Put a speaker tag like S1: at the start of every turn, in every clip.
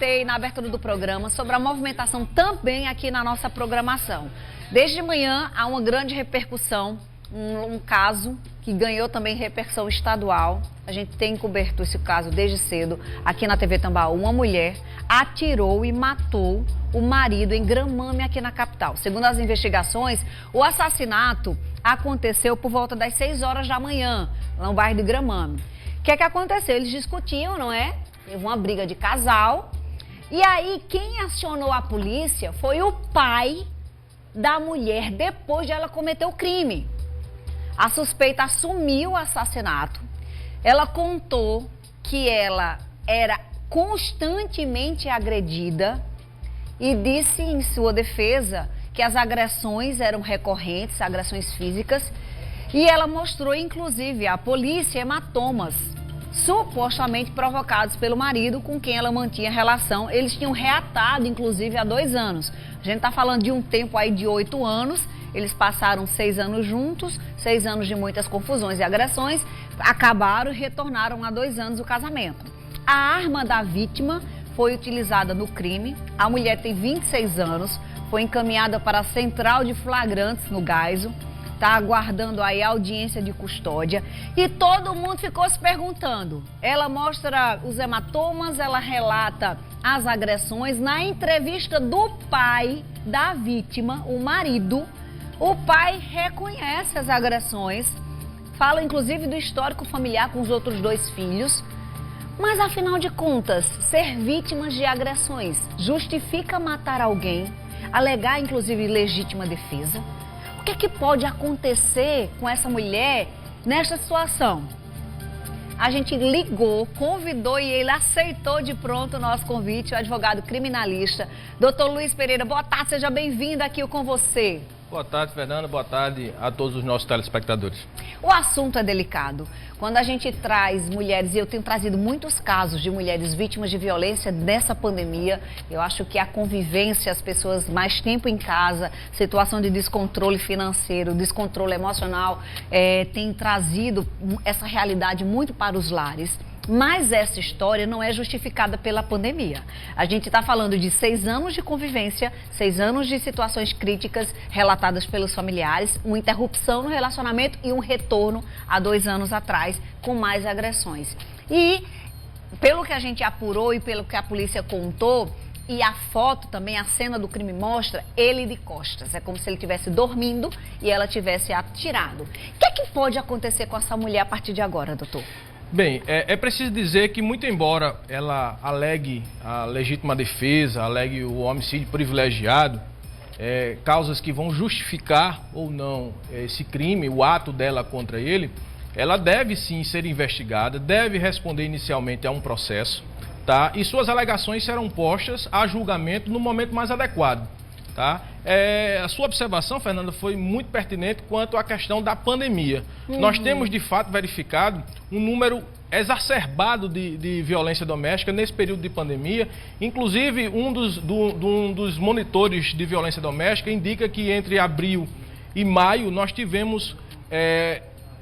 S1: alertei na abertura do programa sobre a movimentação também aqui na nossa programação. Desde manhã há uma grande repercussão, um caso que ganhou também repercussão estadual. A gente tem coberto esse caso desde cedo aqui na TV Tambaú. Uma mulher atirou e matou o marido em Gramame, aqui na capital. Segundo as investigações, o assassinato aconteceu por volta das 6 horas da manhã, lá no bairro de Gramame. O que é que aconteceu? Eles discutiam, não é? Teve uma briga de casal. E aí, quem acionou a polícia foi o pai da mulher depois de ela cometer o crime. A suspeita assumiu o assassinato. Ela contou que ela era constantemente agredida e disse em sua defesa que as agressões eram recorrentes, agressões físicas, e ela mostrou inclusive à polícia hematomas supostamente provocados pelo marido com quem ela mantinha relação. Eles tinham reatado inclusive há 2 anos. A gente está falando de um tempo aí de 8 anos. Eles passaram 6 anos juntos, 6 anos de muitas confusões e agressões, acabaram e retornaram há 2 anos o casamento. A arma da vítima foi utilizada no crime. A mulher tem 26 anos, foi encaminhada para a central de flagrantes no Gaiso, está aguardando aí a audiência de custódia e todo mundo ficou se perguntando. Ela mostra os hematomas, ela relata as agressões. Na entrevista do pai da vítima, o marido, o pai reconhece as agressões, fala inclusive do histórico familiar com os outros 2 filhos. Mas afinal de contas, ser vítimas de agressões justifica matar alguém, alegar inclusive legítima defesa? O que é que pode acontecer com essa mulher nesta situação? A gente ligou, convidou e ele aceitou de pronto o nosso convite, o advogado criminalista, Dr. Luiz Pereira. Boa tarde, seja bem-vindo aqui com você.
S2: Boa tarde, Fernanda. Boa tarde a todos os nossos telespectadores.
S1: O assunto é delicado. Quando a gente traz mulheres, e eu tenho trazido muitos casos de mulheres vítimas de violência nessa pandemia, eu acho que a convivência, as pessoas mais tempo em casa, situação de descontrole financeiro, descontrole emocional, tem trazido essa realidade muito para os lares. Mas essa história não é justificada pela pandemia. A gente está falando de 6 anos de convivência, 6 anos de situações críticas relatadas pelos familiares, uma interrupção no relacionamento e um retorno há 2 anos atrás com mais agressões. E pelo que a gente apurou e pelo que a polícia contou, e a foto também, a cena do crime mostra ele de costas. É como se ele estivesse dormindo e ela tivesse atirado. O que é que pode acontecer com essa mulher a partir de agora, doutor?
S2: Bem, é preciso dizer que, muito embora ela alegue a legítima defesa, alegue o homicídio privilegiado, causas que vão justificar ou não esse crime, o ato dela contra ele, ela deve sim ser investigada, deve responder inicialmente a um processo, tá? E suas alegações serão postas a julgamento no momento mais adequado, tá? A sua observação, Fernanda, foi muito pertinente quanto à questão da pandemia. Nós temos, de fato, verificado um número exacerbado de violência doméstica nesse período de pandemia. Inclusive, um dos monitores de violência doméstica indica que entre abril e maio nós tivemos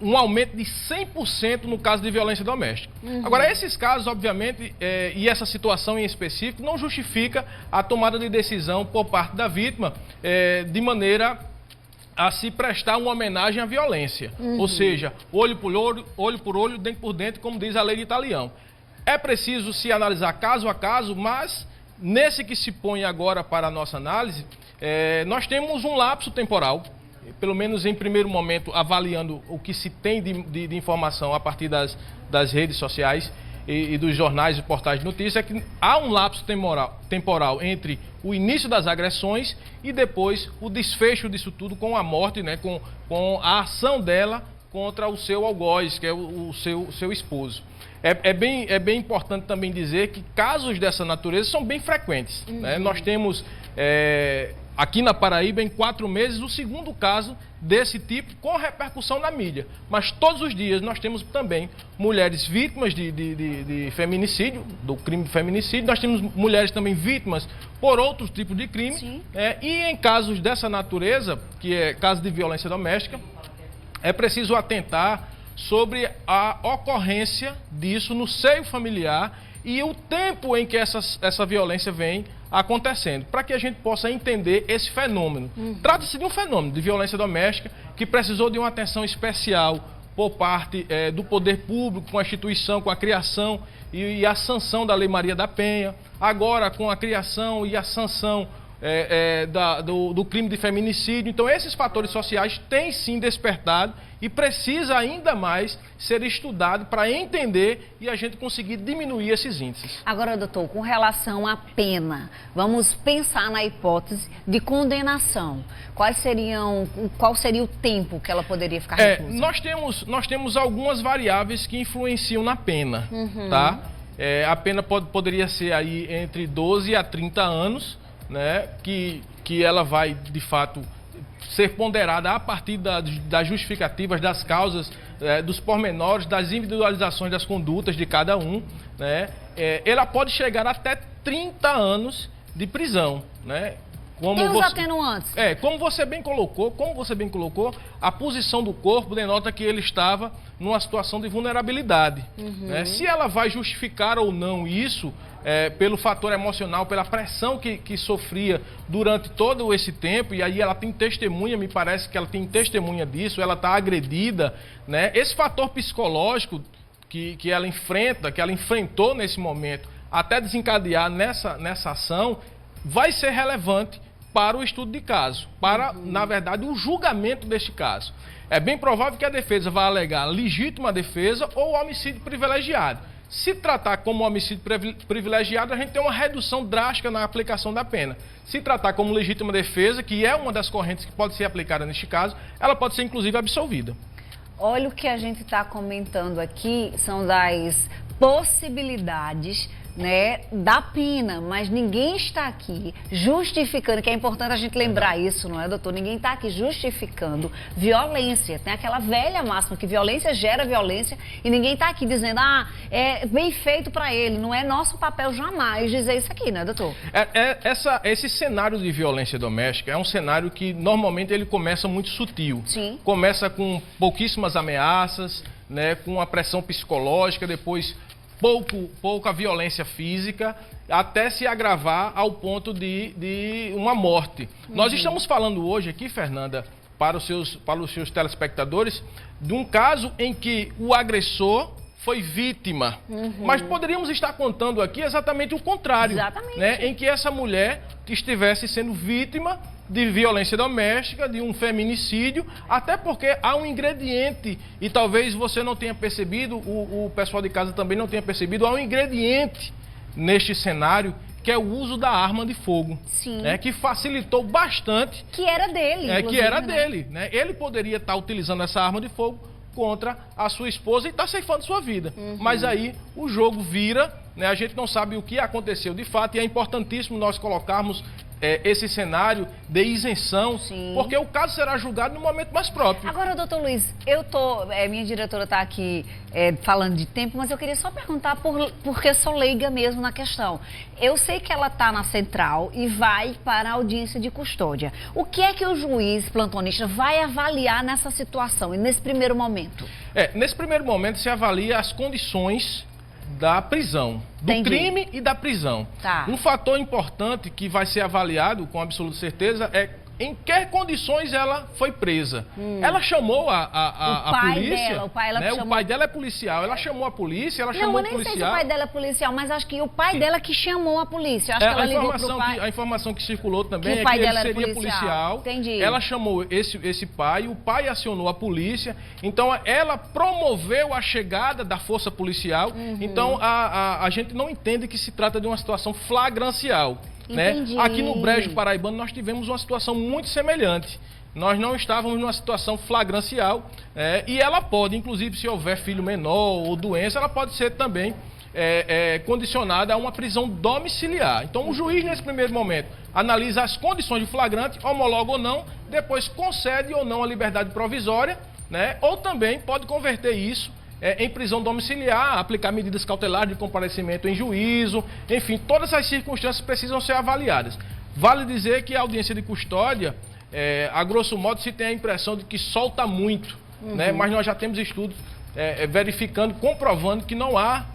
S2: um aumento de 100% no caso de violência doméstica. Agora, esses casos, obviamente, e essa situação em específico, não justifica a tomada de decisão por parte da vítima de maneira a se prestar uma homenagem à violência. Ou seja, olho por olho, dente por dente, como diz a lei de Italião. É preciso se analisar caso a caso, mas nesse que se põe agora para a nossa análise, nós temos um lapso temporal, pelo menos em primeiro momento, avaliando o que se tem de informação a partir das redes sociais e dos jornais e portais de notícia, é que há um lapso temporal entre o início das agressões e depois o desfecho disso tudo com a morte, né, com a ação dela contra o seu algoz, que é o seu esposo. É bem importante também dizer que casos dessa natureza são bem frequentes, né? Nós temos aqui na Paraíba, em 4 meses, o segundo caso desse tipo com repercussão na mídia. Mas todos os dias nós temos também mulheres vítimas de feminicídio, do crime de feminicídio. Nós temos mulheres também vítimas por outros tipos de crime. E em casos dessa natureza, que é caso de violência doméstica, é preciso atentar sobre a ocorrência disso no seio familiar e o tempo em que essa violência vem acontecendo, para que a gente possa entender esse fenômeno. Trata-se de um fenômeno de violência doméstica que precisou de uma atenção especial por parte do poder público, com a instituição, com a criação e a sanção da Lei Maria da Penha, agora com a criação e a sanção do crime de feminicídio. Então esses fatores sociais têm sim despertado e precisa ainda mais ser estudado para entender e a gente conseguir diminuir esses índices.
S1: Agora, doutor, com relação à pena, vamos pensar na hipótese de condenação. Qual seria o tempo que ela poderia ficar reclusa?
S2: Nós temos algumas variáveis que influenciam na pena, tá? A pena poderia ser aí entre 12 a 30 anos, né, que ela vai, de fato, ser ponderada a partir das justificativas, das causas, dos pormenores, das individualizações das condutas de cada um, né? Ela pode chegar até 30 anos de prisão, né?
S1: E os atenuantes?
S2: Como você bem colocou, a posição do corpo denota que ele estava numa situação de vulnerabilidade. Né? Se ela vai justificar ou não isso, pelo fator emocional, pela pressão que sofria durante todo esse tempo, e aí ela tem testemunha, me parece que ela tem testemunha disso, ela está agredida, né? Esse fator psicológico que ela enfrenta, que ela enfrentou nesse momento, até desencadear nessa ação, vai ser relevante para o estudo de caso, para, na verdade, o julgamento deste caso. É bem provável que a defesa vá alegar legítima defesa ou homicídio privilegiado. Se tratar como homicídio privilegiado, a gente tem uma redução drástica na aplicação da pena. Se tratar como legítima defesa, que é uma das correntes que pode ser aplicada neste caso, ela pode ser, inclusive, absolvida.
S1: Olha, o que a gente está comentando aqui são das possibilidades, né, da pena, mas ninguém está aqui justificando, que é importante a gente lembrar isso, não é, doutor? Ninguém está aqui justificando violência. Tem aquela velha máxima que violência gera violência e ninguém está aqui dizendo, é bem feito para ele. Não é nosso papel jamais dizer isso aqui, né, doutor?
S2: Esse cenário de violência doméstica é um cenário que normalmente ele começa muito sutil.
S1: Sim.
S2: Começa com pouquíssimas ameaças, né, com a pressão psicológica, depois pouca violência física, até se agravar ao ponto de uma morte. Nós estamos falando hoje aqui, Fernanda, para os seus telespectadores, de um caso em que o agressor foi vítima. Mas poderíamos estar contando aqui exatamente o contrário.
S1: Exatamente.
S2: Né, em que essa mulher estivesse sendo vítima de violência doméstica, de um feminicídio, até porque há um ingrediente, e talvez você não tenha percebido, o pessoal de casa também não tenha percebido, há um ingrediente neste cenário, que é o uso da arma de fogo.
S1: Sim.
S2: Que facilitou bastante.
S1: Que era dele,
S2: que era dele. Né? Ele poderia estar utilizando essa arma de fogo contra a sua esposa e está ceifando sua vida. Mas aí o jogo vira, né? A gente não sabe o que aconteceu de fato, e é importantíssimo nós colocarmos esse cenário de isenção,
S1: Sim.
S2: porque o caso será julgado no momento mais próprio.
S1: Agora, doutor Luiz, minha diretora está aqui falando de tempo, mas eu queria só perguntar, porque sou leiga mesmo na questão. Eu sei que ela está na central e vai para a audiência de custódia. O que é que o juiz plantonista vai avaliar nessa situação e nesse primeiro momento?
S2: Nesse primeiro momento se avalia as condições da prisão, do
S1: Entendi.
S2: crime e da prisão.
S1: Tá.
S2: Um fator importante que vai ser avaliado com absoluta certeza é em que condições ela foi presa. Ela chamou a polícia.
S1: O pai dela,
S2: O pai dela é policial. Ela chamou a polícia, ela chamou o policial.
S1: Não, eu nem sei se o pai dela é policial, mas acho que o pai dela que chamou a polícia. Acho que ela ligou pro pai.
S2: A informação que circulou também
S1: que
S2: é
S1: o pai
S2: que ele
S1: dela
S2: seria
S1: era policial. Entendi.
S2: Ela chamou esse pai, o pai acionou a polícia. Então, ela promoveu a chegada da força policial. Então, a gente não entende que se trata de uma situação flagrancial. Né? Aqui no Brejo Paraibano nós tivemos uma situação muito semelhante. Nós não estávamos numa situação flagrancial e ela pode, inclusive se houver filho menor ou doença, ela pode ser também condicionada a uma prisão domiciliar. Então o juiz nesse primeiro momento analisa as condições de flagrante, homologa ou não, depois concede ou não a liberdade provisória, né? Ou também pode converter isso em prisão domiciliar, aplicar medidas cautelares de comparecimento em juízo, enfim, todas as circunstâncias precisam ser avaliadas. Vale dizer que a audiência de custódia, a grosso modo, se tem a impressão de que solta muito, né? Mas nós já temos estudos verificando, comprovando que não há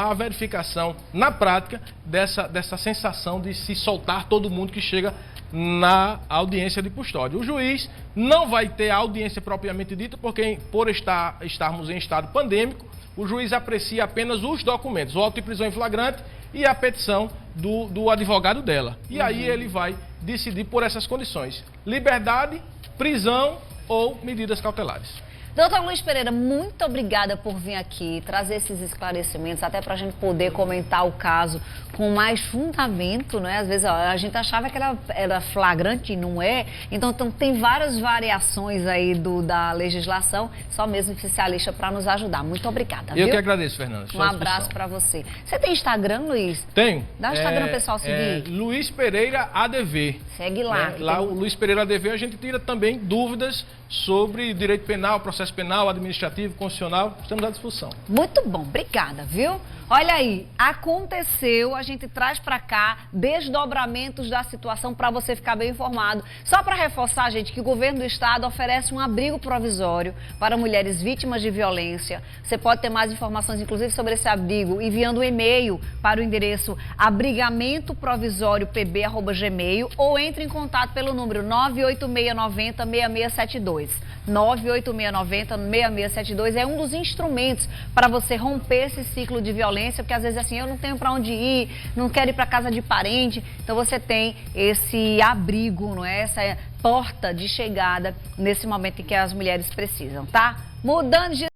S2: a verificação na prática dessa sensação de se soltar todo mundo que chega na audiência de custódia. O juiz não vai ter a audiência propriamente dita, porque por estarmos em estado pandêmico, o juiz aprecia apenas os documentos, o auto de prisão em flagrante e a petição do advogado dela. E aí ele vai decidir por essas condições: liberdade, prisão ou medidas cautelares.
S1: Doutor Luiz Pereira, muito obrigada por vir aqui, trazer esses esclarecimentos, até para a gente poder comentar o caso com mais fundamento, né? Às vezes a gente achava que era flagrante e não é. Então tem várias variações aí da legislação, só mesmo especialista para nos ajudar. Muito obrigada,
S2: Eu
S1: viu?
S2: que agradeço, Fernanda.
S1: Um abraço para você. Você tem Instagram, Luiz?
S2: Tenho.
S1: Dá o Instagram pessoal seguir.
S2: Luiz Pereira ADV.
S1: Segue lá.
S2: Né? Lá o Luiz Pereira ADV a gente tira também dúvidas sobre direito penal, processo penal, administrativo, constitucional. Estamos à disposição.
S1: Muito bom, obrigada, viu? Olha aí, aconteceu, a gente traz para cá desdobramentos da situação para você ficar bem informado. Só para reforçar, gente, que o governo do estado oferece um abrigo provisório para mulheres vítimas de violência. Você pode ter mais informações, inclusive, sobre esse abrigo, enviando um e-mail para o endereço abrigamentoprovisoriopb@gmail ou entre em contato pelo número 98690-6672. 98690-6672 é um dos instrumentos para você romper esse ciclo de violência, porque às vezes assim, eu não tenho para onde ir, não quero ir para casa de parente, então você tem esse abrigo, não é? Essa porta de chegada nesse momento em que as mulheres precisam, tá? Mudando de